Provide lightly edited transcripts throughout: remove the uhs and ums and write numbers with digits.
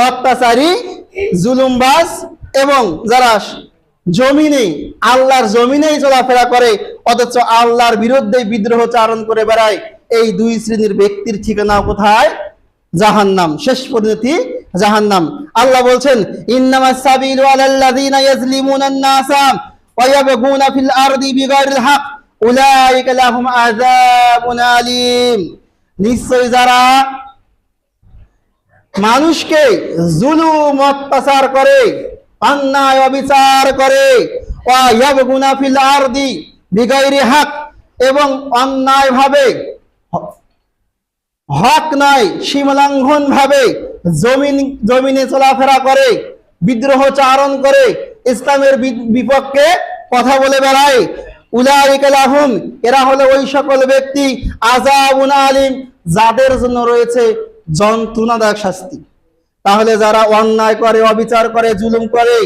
অত্যাচারী, জুলুমবাজ এবং যারা জমিনে আল্লাহর জমিনেই চলাফেরা করে অথচ আল্লাহর বিরুদ্ধে বিদ্রোহ চারণ করে বেড়ায়, এই দুই শ্রেণীর ব্যক্তির ঠিকানা কোথায়? জাহান্নাম, শেষ পরিণতি জাহান্নাম। আল্লাহ বলছেন ইন্নামাস সাবিলু আলাল্লাযিনা ইয়াজলিমুনান নাসা ওয়া ইয়াবগুনা ফিল আরদি বিগাইরিল হক উলাইকা লাহুম আযাবুন আলীম। নিশ্চয় যারা মানুষকে জুলুম অত্যাচার করে, অন্যায় অবিচার করে, ওয়া ইয়াবগুনা ফিল আরদি বিগাইরি হক, এবং অন্যায় ভাবে, হক নয় সীমালঙ্ঘন ভাবে জমিনে চলাফেরা করে, বিদ্রোহ চারণ করে, ইসলামের বিপক্ষে কথা বলে বেড়ায়, উলাইকা লাহুম, এরা হলো ওই সকল ব্যক্তি, আযাবুন আলীম, যাদের জন্য রয়েছে যন্ত্রণাদায়ক শাস্তি। তাহলে যারা অন্যায় করে, অবিচার করে, জুলুম করে,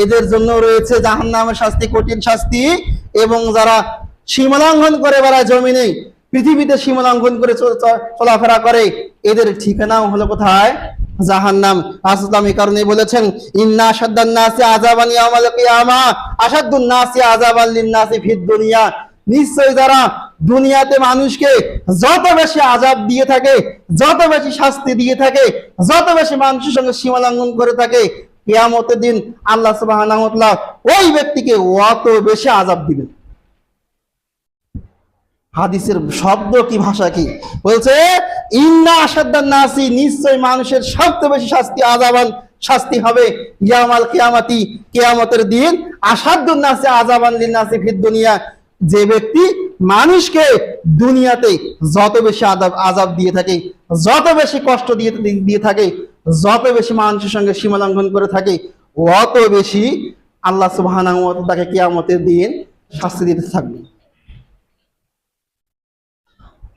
এদের জন্য রয়েছে জাহান্নামের শাস্তি, কঠিন শাস্তি। এবং যারা সীমালঙ্ঘন করে বেড়ায়, জমিনে পৃথিবীতে সীমালঙ্ঘন করে চলাফেরা করে, এদের ঠিকানাও হলো কোথায়? জাহান্নাম। রাসূল এই কারণে বলেছেন ইন্না আশাদ্দান নাসি আযাবান ইয়াউমাল কিয়ামা আশাদ্দুন নাসি আযাবান লিন-নাসি ফিদ দুনিয়া। নিশ্চয় যারা দুনিয়াতে মানুষকে যত বেশি আযাব দিয়ে থাকে, যত বেশি শাস্তি দিয়ে থাকে, যত বেশি মানুষের সঙ্গে সীমালঙ্ঘন করে থাকে, কিয়ামতের দিন আল্লাহ সুবহানাহু ওয়া তাআলা ওই ব্যক্তিকে অত বেশি আযাব দিবেন। হাদিসের শব্দ কি, ভাষা কি বলছে? ইন্না আশাদ্দান নাসি, নিশ্চয় মানুষের সবচেয়ে বেশি শাস্তি, আযাবান শাস্তি হবে ইয়াউমাল কিয়ামাতি, কিয়ামতের দিন, আশাদ্দুন নাসি আযাবান লিন-নাসি ফিদ দুনিয়া, যে ব্যক্তি মানুষকে দুনিয়াতে যত বেশি আযাব দিয়ে থাকে, যত বেশি কষ্ট দিয়ে থাকে, যত বেশি মানুষের সঙ্গে সীমালঙ্ঘন করে থাকে, অত বেশি আল্লাহ সুবহানাহু ওয়া তাআলা তাকে কিয়ামতের দিন শাস্তি দিতে থাকবে।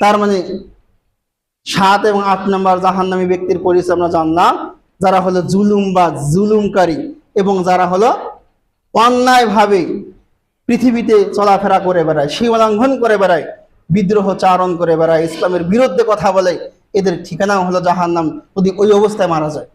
তার মানে 7 এবং 8 নম্বর জাহান্নামী ব্যক্তির পরিচয় আমরা জানলাম, যারা হলো জুলুমবাজ, জুলুমকারী, এবং যারা হলো অন্যায় ভাবে পৃথিবীতে চলাফেরা করে বেড়ায়, সীমালঙ্ঘন করে বেড়ায়, বিদ্রোহ চারণ করে বেড়ায়, ইসলামের বিরুদ্ধে কথা বলে, এদের ঠিকানাও হলো জাহান্নাম, যদি ওই অবস্থায় মারা যায়।